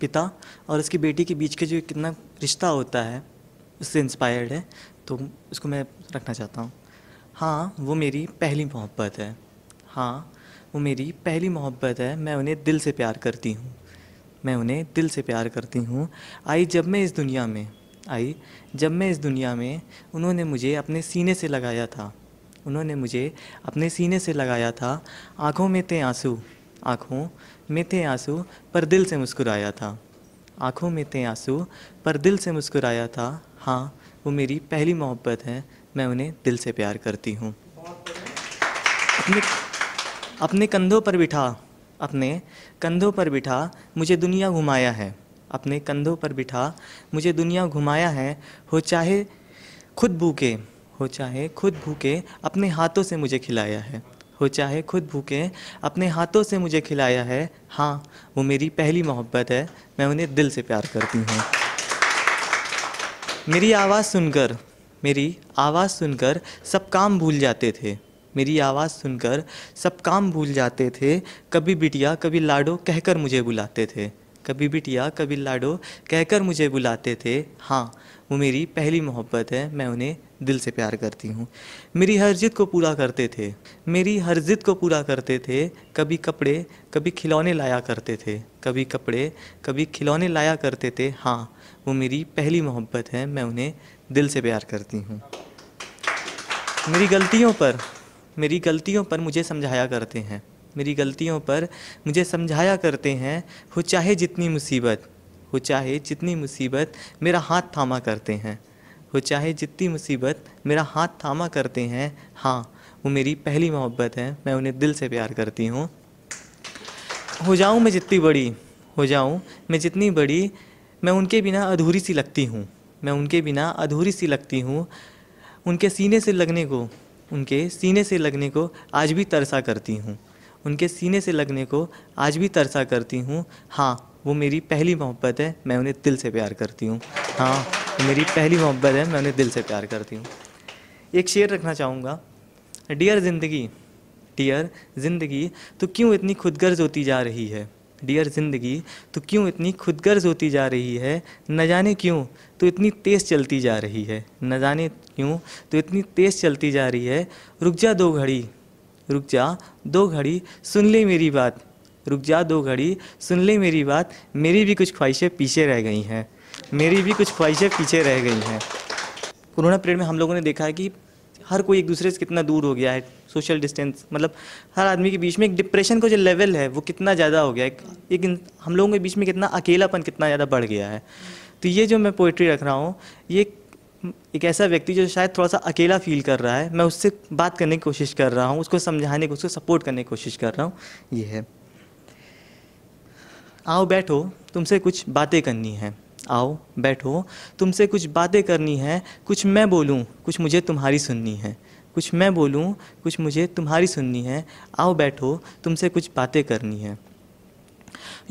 पिता और उसकी बेटी के बीच के जो कितना रिश्ता होता है उससे इंस्पायर्ड है, तो उसको मैं रखना चाहता हूँ। हाँ वो मेरी पहली मोहब्बत है, हाँ वो मेरी पहली मोहब्बत है, मैं उन्हें दिल से प्यार करती हूँ, मैं उन्हें दिल से प्यार करती हूँ। आई जब मैं इस दुनिया में, आई जब मैं इस दुनिया में, उन्होंने मुझे अपने सीने से लगाया था, उन्होंने मुझे अपने सीने से लगाया था। आँखों में थे आंसू, आँखों में थे आंसू, पर दिल से मुस्कुराया था, आँखों में थे आंसू पर दिल से मुस्कुराया था। हाँ वो मेरी पहली मोहब्बत है, मैं उन्हें दिल से प्यार करती हूँ। अपने अपने कंधों पर बिठा, अपने कंधों पर बिठा मुझे दुनिया घुमाया है, अपने कंधों पर बिठा मुझे दुनिया घुमाया है। हो चाहे खुद भूखे, हो चाहे खुद भूखे अपने हाथों से मुझे खिलाया है, हो चाहे खुद भूखे अपने हाथों से मुझे खिलाया है। हाँ वो मेरी पहली मोहब्बत है, मैं उन्हें दिल से प्यार करती हूँ। मेरी आवाज़ सुनकर, मेरी आवाज़ सुनकर सब काम भूल जाते थे, मेरी आवाज़ सुनकर सब काम भूल जाते थे। कभी बिटिया कभी लाडो कहकर मुझे बुलाते थे, कभी बिटिया कभी लाडो कहकर मुझे बुलाते थे। हाँ वो मेरी पहली मोहब्बत है, मैं उन्हें दिल से प्यार करती हूँ। मेरी हर जिद को पूरा करते थे, मेरी हर जिद को पूरा करते थे। कभी कपड़े कभी खिलौने लाया करते थे, कभी कपड़े कभी खिलौने लाया करते थे। हाँ वो मेरी पहली मोहब्बत है, मैं उन्हें दिल से प्यार करती हूँ। मेरी गलतियों पर मुझे समझाया करते हैं, मेरी गलतियों पर मुझे समझाया करते हैं। हो चाहे जितनी मुसीबत, हो चाहे जितनी मुसीबत मेरा हाथ थामा करते हैं, हो चाहे जितनी मुसीबत मेरा हाथ थामा करते हैं। हाँ वो मेरी पहली मोहब्बत है, मैं उन्हें दिल से प्यार करती हूँ। हो जाऊँ मैं जितनी बड़ी, हो जाऊँ मैं जितनी बड़ी, मैं उनके बिना अधूरी सी लगती हूँ, मैं उनके बिना अधूरी सी लगती हूँ। उनके सीने से लगने को, उनके सीने से लगने को आज भी तरसा करती हूँ, उनके सीने से लगने को आज भी तरसा करती हूँ। हाँ वो मेरी पहली मोहब्बत है, मैं उन्हें दिल से प्यार करती हूँ। हाँ वो मेरी पहली मोहब्बत है, मैं उन्हें दिल से प्यार करती हूँ। एक शेर रखना चाहूँगा। डियर ज़िंदगी, डियर ज़िंदगी तो क्यों इतनी खुदगर्ज होती जा रही है, डियर ज़िंदगी तो क्यों इतनी खुदगर्ज होती जा रही है। न जाने क्यों तो इतनी तेज़ चलती जा रही है, न जाने क्यों तो इतनी तेज़ चलती जा रही है। रुक जा दो घड़ी, रुक जा दो घड़ी सुन ले मेरी बात, रुक जा दो घड़ी सुन ले मेरी बात। मेरी भी कुछ ख्वाहिशें पीछे रह गई हैं, मेरी भी कुछ ख्वाहिशें पीछे रह गई हैं। कोरोना पीरियड में हम लोगों ने देखा है कि हर कोई एक दूसरे से कितना दूर हो गया है, सोशल डिस्टेंस, मतलब हर आदमी के बीच में एक डिप्रेशन का जो लेवल है वो कितना ज़्यादा हो गया है, हम लोगों के बीच में कितना अकेलापन कितना ज़्यादा बढ़ गया है। तो ये जो मैं पोइट्री रख रहा हूँ, ये एक ऐसा व्यक्ति जो शायद थोड़ा सा अकेला फील कर रहा है, मैं उससे बात करने की कोशिश कर रहा हूँ, उसको समझाने की, उसको सपोर्ट करने की कोशिश कर रहा हूँ। ये है। आओ बैठो तुमसे कुछ बातें करनी है, आओ बैठो तुमसे कुछ बातें करनी है। कुछ मैं बोलूँ कुछ मुझे तुम्हारी सुननी है, कुछ मैं बोलूँ कुछ मुझे तुम्हारी सुननी है। आओ बैठो तुमसे कुछ बातें करनी है।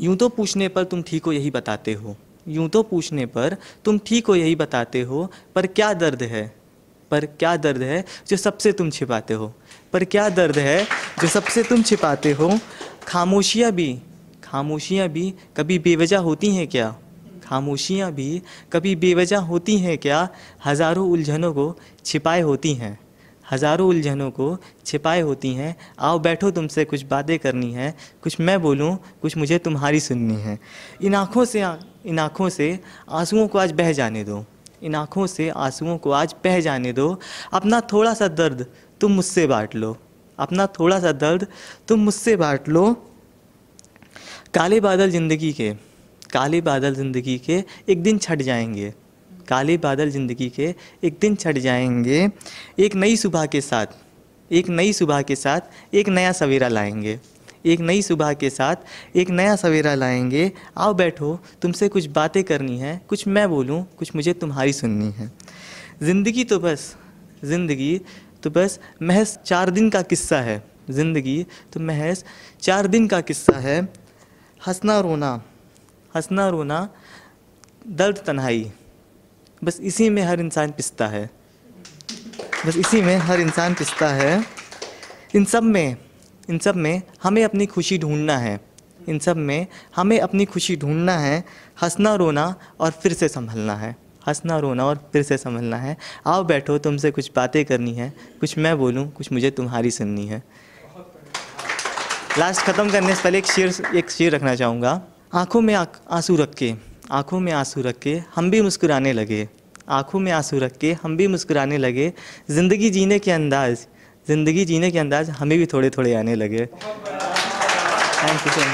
यूँ तो पूछने पर तुम ठीक हो यही बताते हो, यूँ तो पूछने पर तुम ठीक हो यही बताते हो। पर क्या दर्द है, पर क्या दर्द है जो सबसे तुम छिपाते हो, पर क्या दर्द है जो सबसे तुम छिपाते हो। खामोशियाँ भी कभी बेवजह होती हैं क्या, खामोशियाँ भी कभी बेवजह होती हैं क्या। हज़ारों उलझनों को छिपाए होती हैं, हज़ारों उलझनों को छिपाए होती हैं। आओ बैठो तुमसे कुछ बातें करनी है, कुछ मैं बोलूँ कुछ मुझे तुम्हारी सुननी है। इन आँखों से आंसुओं को आज बह जाने दो, इन आँखों से आंसुओं को आज बह जाने दो। अपना थोड़ा सा दर्द तुम मुझसे बांट लो, अपना थोड़ा सा दर्द तुम मुझसे बांट लो। काले बादल ज़िंदगी के, काले बादल ज़िंदगी के एक दिन छट जाएंगे, काले बादल ज़िंदगी के एक दिन छट जाएंगे। एक नई सुबह के साथ, एक नई सुबह के साथ एक नया सवेरा लाएंगे, एक नई सुबह के साथ एक नया सवेरा लाएंगे। आओ बैठो तुमसे कुछ बातें करनी है, कुछ मैं बोलूँ कुछ मुझे तुम्हारी सुननी है। ज़िंदगी तो बस महज 4 दिन का किस्सा है, ज़िंदगी तो महज 4 दिन का किस्सा है। हंसना रोना दर्द तन्हाई, बस इसी में हर इंसान पिसता है, बस इसी में हर इंसान पिसता है। इन सब में हमें अपनी खुशी ढूंढना है, इन सब में हमें अपनी खुशी ढूंढना है, हंसना रोना और फिर से संभलना है, हंसना रोना और फिर से संभलना है। आओ बैठो, तुमसे कुछ बातें करनी है, कुछ मैं बोलूं, कुछ मुझे तुम्हारी सुननी है। लास्ट ख़त्म करने से पहले एक शेर रखना चाहूँगा। आँखों में आंसू रख के, आँखों में आंसू रख के हम भी मुस्कुराने लगे, आँखों में आंसू रख के हम भी मुस्कुराने लगे। ज़िंदगी जीने के अंदाज़, ज़िंदगी जीने के अंदाज़ हमें भी थोड़े थोड़े आने लगे। Thank you so much.